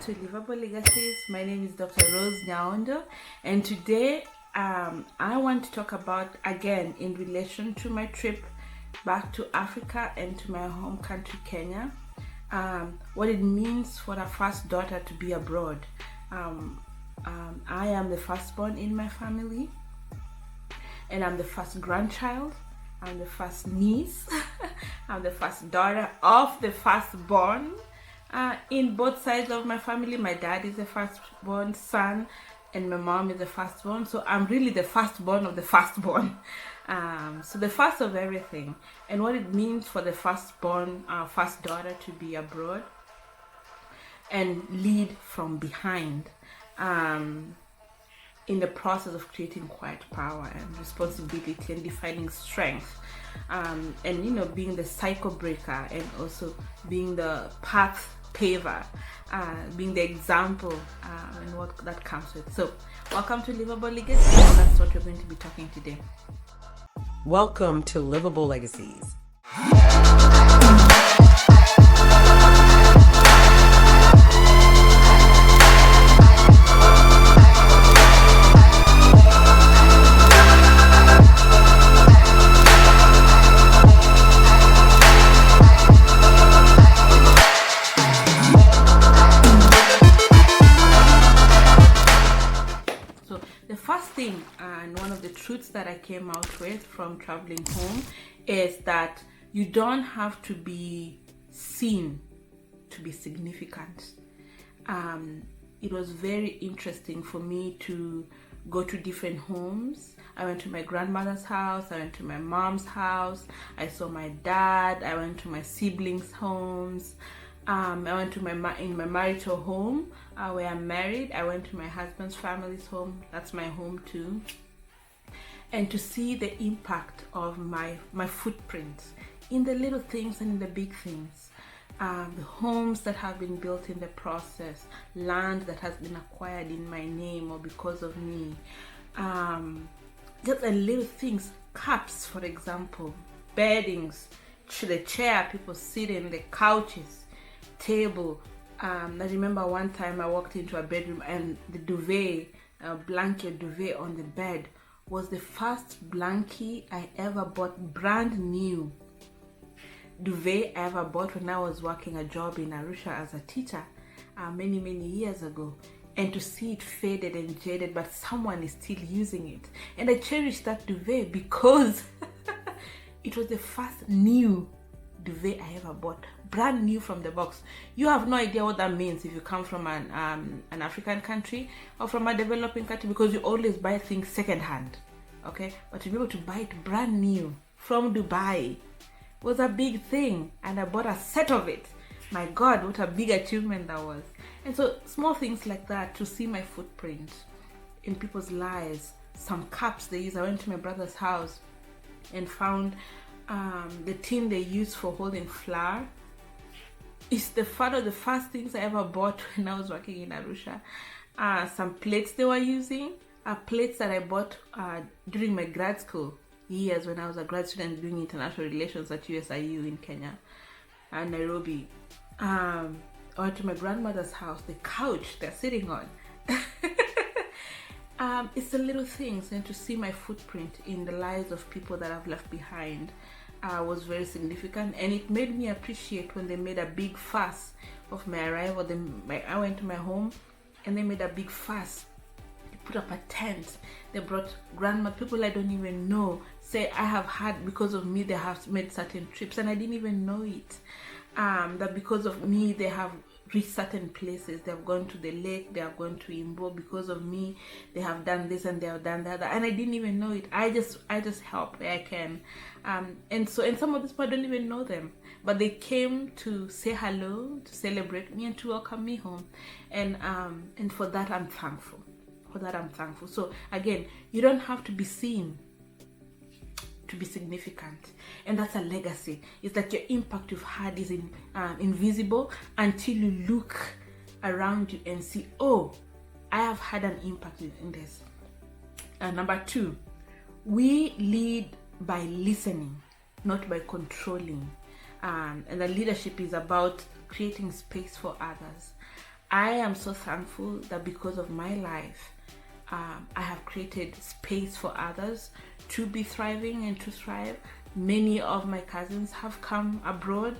to Livable Legacies. My name is Dr. Rose Nyaondo, and today I want to talk about, again, in relation to my trip back to Africa and to my home country, Kenya, what it means for a first daughter to be abroad. I am the firstborn in my family, and I'm the first grandchild. I'm the first niece. I'm the first daughter of the firstborn. In both sides of my family, my dad is the firstborn son, and my mom is the firstborn. So I'm really the firstborn of the firstborn. So the first of everything, and what it means for the firstborn, first daughter to be abroad and lead from behind. In the process of creating quiet power and responsibility and defining strength, and being the cycle breaker, and also being the path paver, being the example, and what that comes with. So welcome to Livable Legacies, and that's what we're going to be talking today. Welcome to Livable Legacies. And one of the truths that I came out with from traveling home is that you don't have to be seen to be significant. It was very interesting for me to go to different homes. I went to my grandmother's house, I went to my mom's house, I saw my dad, I went to my siblings' homes. I went to my marital home where I'm married. I went to my husband's family's home. That's my home too. And to see the impact of my footprints in the little things and in the big things. The homes that have been built in the process, land that has been acquired in my name or because of me. Just the little things, cups, for example, beddings, the chair people sit in, the couches, table. I remember one time I walked into a bedroom and the duvet, blanket duvet on the bed was the first blankie I ever bought, brand new duvet I ever bought when I was working a job in Arusha as a teacher many years ago. And to see it faded and jaded, but someone is still using it. And I cherish that duvet because it was the first new duvet I ever bought, brand new from the box. You have no idea what that means if you come from an African country or from a developing country, because you always buy things secondhand, okay? But to be able to buy it brand new from Dubai was a big thing, and I bought a set of it. My God, what a big achievement that was. And so small things like that, to see my footprint in people's lives. Some cups they use. I went to my brother's house and found the tin they use for holding flour. It's one of the first things I ever bought when I was working in Arusha. Some plates they were using are plates that I bought during my grad school years when I was a grad student doing international relations at USIU in Kenya and Nairobi. I went to my grandmother's house, the couch they're sitting on. It's the little things, and to see my footprint in the lives of people that I've left behind was very significant, and it made me appreciate when they made a big fuss of my arrival. I went to my home and they made a big fuss. They put up a tent. They brought grandma, people I don't even know, say I have had, because of me they have made certain trips and I didn't even know it. That because of me they have reached certain places. They have gone to the lake, they have gone to Imbo. Because of me they have done this and they have done that, and I didn't even know it. I just help where I can. And some of these people I don't even know them, but they came to say hello, to celebrate me, and to welcome me home. And for that I'm thankful. So again, you don't have to be seen to be significant, and that's a legacy. It's like your impact you've had is invisible until you look around you and see, oh, I have had an impact in this. And number 2, we lead by listening, not by controlling. And the leadership is about creating space for others. I am so thankful that because of my life, I have created space for others to be thriving and to thrive. Many of my cousins have come abroad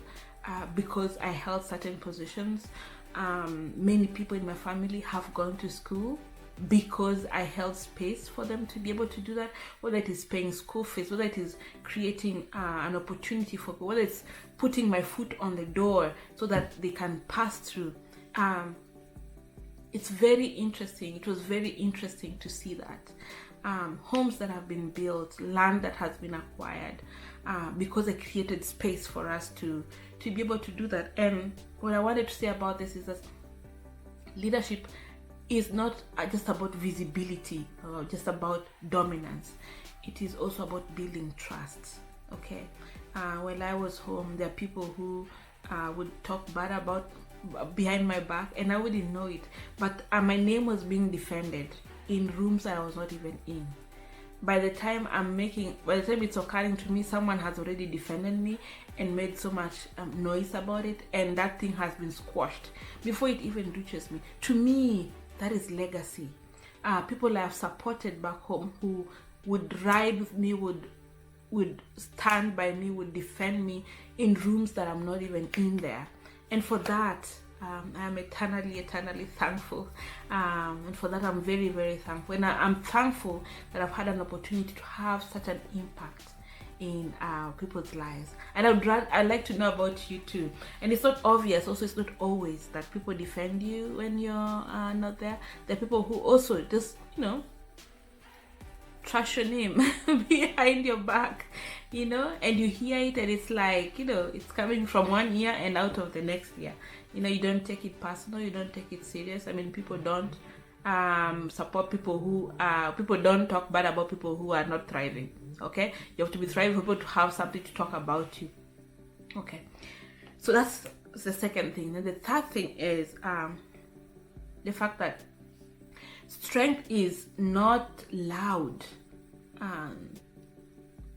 because I held certain positions. Many people in my family have gone to school because I held space for them to be able to do that, whether it is paying school fees, whether it is creating an opportunity for people, whether it's putting my foot on the door so that they can pass through. It's very interesting. It was very interesting to see that. Homes that have been built, land that has been acquired, because I created space for us to be able to do that. And what I wanted to say about this is that leadership is not just about visibility or just about dominance. It is also about building trust. Okay. When I was home, there are people who would talk bad about behind my back, and I wouldn't know it. But my name was being defended in rooms I was not even in. By the time it's occurring to me, someone has already defended me and made so much noise about it, and that thing has been squashed before it even reaches me. To me, that is legacy. People I have supported back home who would ride with me, would stand by me, would defend me in rooms that I'm not even in there. And for that, I'm eternally thankful. And for that, I'm very, very thankful. And I'm thankful that I've had an opportunity to have such an impact in people's lives. And I'd like to know about you too. And it's not obvious, also it's not always that people defend you when you're not there. There are people who also just, trash your name behind your back, and you hear it and it's like, it's coming from one ear and out of the next ear. You don't take it personal, you don't take it serious. I mean, people don't support people who people don't talk bad about people who are not thriving. Okay, you have to be thriving for people to have something to talk about you. Okay, so that's the second thing. And the third thing is the fact that strength is not loud.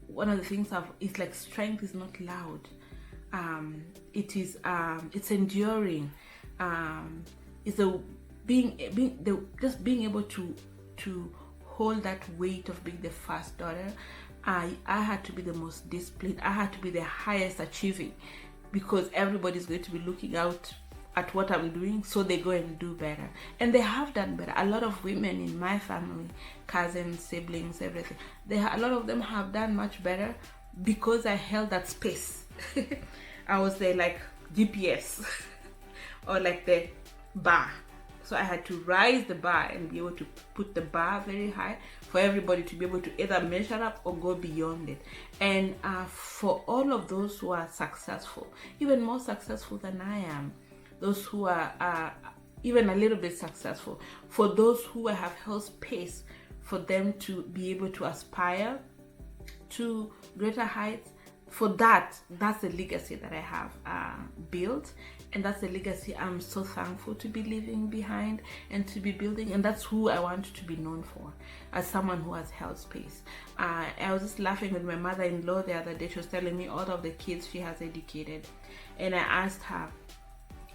One of the things is like strength is not loud. It's enduring. It's just being able to hold that weight of being the first daughter. I had to be the most disciplined. I had to be the highest achieving, because everybody's going to be looking out at what I'm doing, so they go and do better. And they have done better. A lot of women in my family, cousins, siblings, everything, a lot of them have done much better because I held that space. I was there like GPS or like the bar. So I had to rise the bar and be able to put the bar very high for everybody to be able to either measure up or go beyond it. And for all of those who are successful, even more successful than I am, those who are even a little bit successful, for those who have held space for them to be able to aspire to greater heights, for that's the legacy that I have built, and that's the legacy I'm so thankful to be leaving behind and to be building. And that's who I want to be known for, as someone who has held space. I was just laughing with my mother-in-law the other day. She was telling me all of the kids she has educated, and I asked her,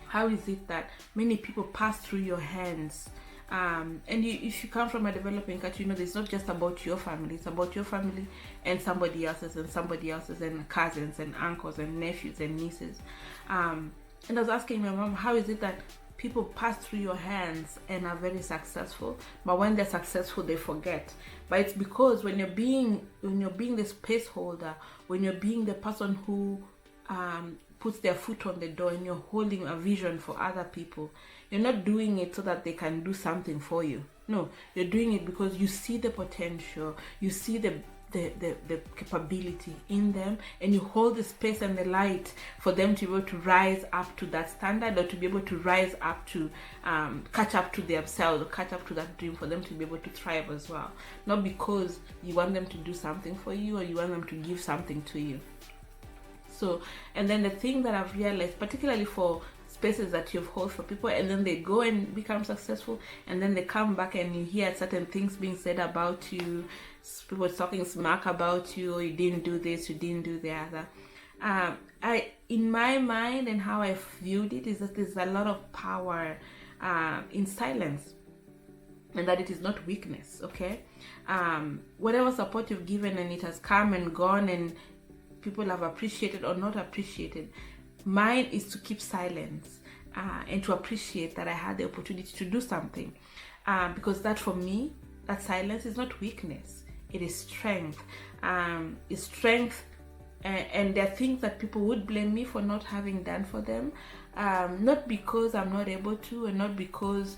how is it that many people pass through your hands? And if you come from a developing country, it's not just about your family. It's about your family and somebody else's and cousins and uncles and nephews and nieces. And I was asking my mom, how is it that people pass through your hands and are very successful, but when they're successful, they forget? But it's because when you're being the space holder, when you're being the person who puts their foot on the door, and you're holding a vision for other people, you're not doing it so that they can do something for you. No, you're doing it because you see the potential, you see the capability in them, and you hold the space and the light for them to be able to rise up to that standard, or to be able to rise up to catch up to themselves, or catch up to that dream, for them to be able to thrive as well. Not because you want them to do something for you, or you want them to give something to you. So, and then the thing that I've realized, particularly for spaces that you've held for people, and then they go and become successful, and then they come back and you hear certain things being said about you, people talking smack about you, or you didn't do this, you didn't do the other. In my mind, and how I viewed it, is that there's a lot of power in silence, and that it is not weakness. Okay, whatever support you've given and it has come and gone and people have appreciated or not appreciated, mine is to keep silence and to appreciate that I had the opportunity to do something, because that, for me, that silence is not weakness, it is strength. It's strength. And there are things that people would blame me for not having done for them, not because I'm not able to, and not because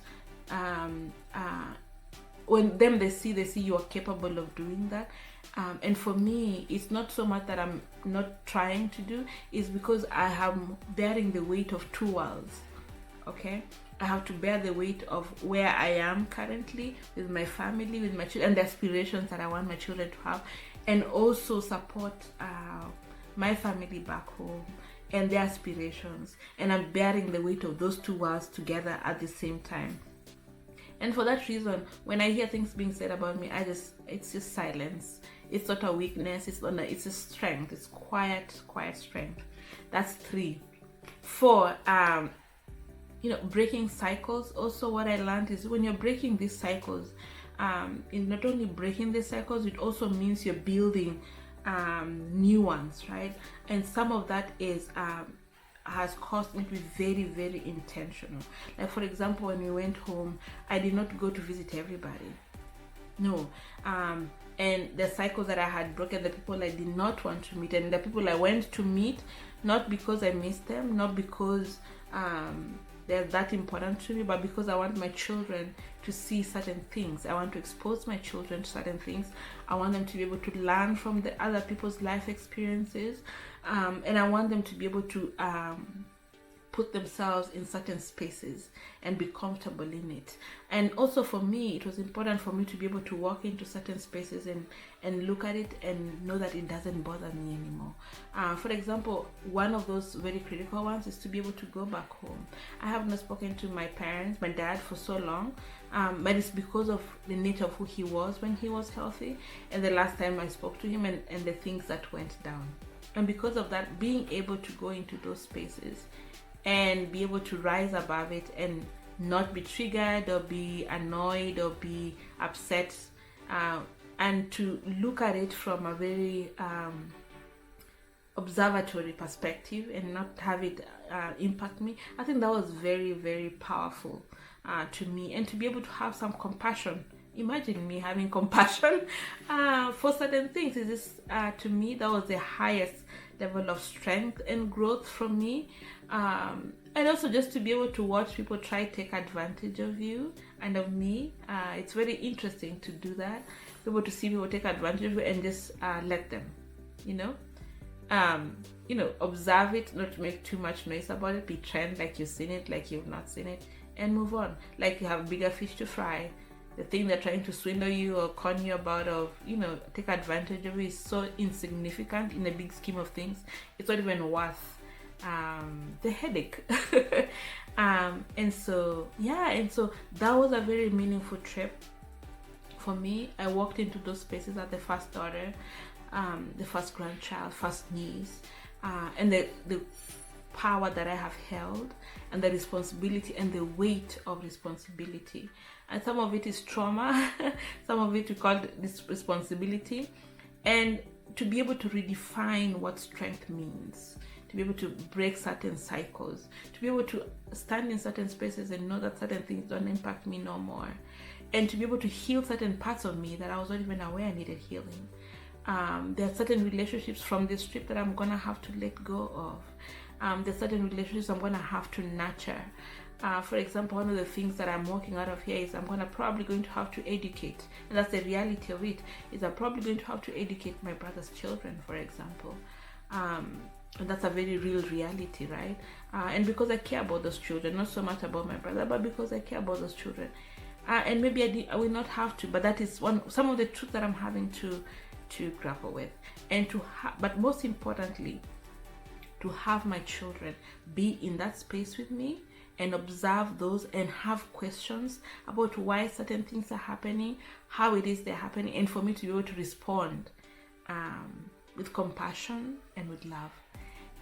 when they see you are capable of doing that. And for me, it's not so much that I'm not trying to do, it's because I am bearing the weight of two worlds. Okay, I have to bear the weight of where I am currently with my family, with my children, and the aspirations that I want my children to have, and also support my family back home and their aspirations. And I'm bearing the weight of those two worlds together at the same time. And for that reason, when I hear things being said about me, it's just silence. It's not a weakness, it's a strength. It's quiet strength. That's 3. 4, breaking cycles. Also, what I learned is when you're breaking these cycles, in not only breaking the cycles, it also means you're building new ones, right? And some of that has caused me to be very, very intentional. Like, for example, when we went home, I did not go to visit everybody. No. And the cycles that I had broken, the people I did not want to meet, and the people I went to meet, not because I missed them, not because they're that important to me, but because I want my children to see certain things. I want to expose my children to certain things. I want them to be able to learn from the other people's life experiences, and I want them to be able to put themselves in certain spaces and be comfortable in it. And also for me, it was important for me to be able to walk into certain spaces and look at it and know that it doesn't bother me anymore. For example, one of those very critical ones is to be able to go back home. I have not spoken to my parents, my dad, for so long, but it's because of the nature of who he was when he was healthy, and the last time I spoke to him, and the things that went down. And because of that, being able to go into those spaces and be able to rise above it and not be triggered or be annoyed or be upset, and to look at it from a very observatory perspective and not have it impact me, I think that was very, very powerful to me. And to be able to have some compassion, imagine me having compassion for certain things, is this to me, that was the highest level of strength and growth from me. And also just to be able to watch people try to take advantage of you and of me. It's very interesting to do that. Be able to see people take advantage of you and just let them, observe it, not make too much noise about it, pretend like you've seen it, like you've not seen it, and move on. Like you have bigger fish to fry. The thing they're trying to swindle you or con you about, or take advantage of, is so insignificant in the big scheme of things. It's not even worth the headache. And so that was a very meaningful trip for me. I walked into those spaces as the first daughter, the first grandchild, first niece, and the power that I have held, and the responsibility and the weight of responsibility. And some of it is trauma, some of it we call this responsibility, and to be able to redefine what strength means, to be able to break certain cycles, to be able to stand in certain spaces and know that certain things don't impact me no more, and to be able to heal certain parts of me that I was not even aware needed healing. There are certain relationships from this trip that I'm gonna have to let go of. There are certain relationships I'm gonna have to nurture. For example, one of the things that I'm working out of here is I'm probably going to have to educate, and that's the reality of it, is I'm probably going to have to educate my brother's children, for example. And that's a very real reality, right? And because I care about those children, not so much about my brother, but because I care about those children. And maybe I will not have to, but that is some of the truth that I'm having to grapple with. And but most importantly, to have my children be in that space with me and observe those and have questions about why certain things are happening, how it is they're happening, and for me to be able to respond with compassion and with love,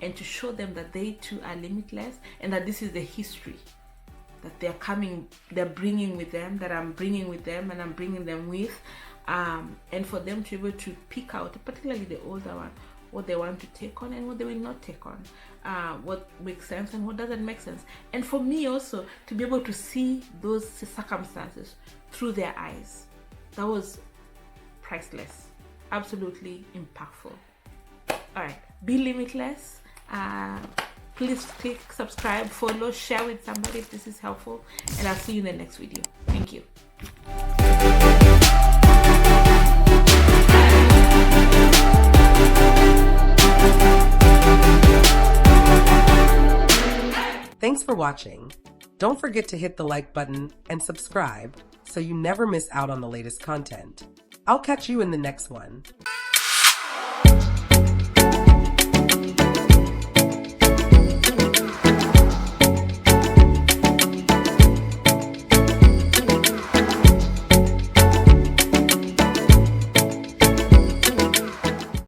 and to show them that they too are limitless and that this is the history. that they're bringing with them, that I'm bringing with them, and I'm bringing them with, and for them to be able to pick out, particularly the older one, what they want to take on and what they will not take on, what makes sense and what doesn't make sense, and for me also to be able to see those circumstances through their eyes. That was priceless, absolutely impactful. All right, be limitless. Please click subscribe, follow, share with somebody if this is helpful, and I'll see you in the next video. Thank you. Thanks for watching. Don't forget to hit the like button and subscribe so you never miss out on the latest content. I'll catch you in the next one.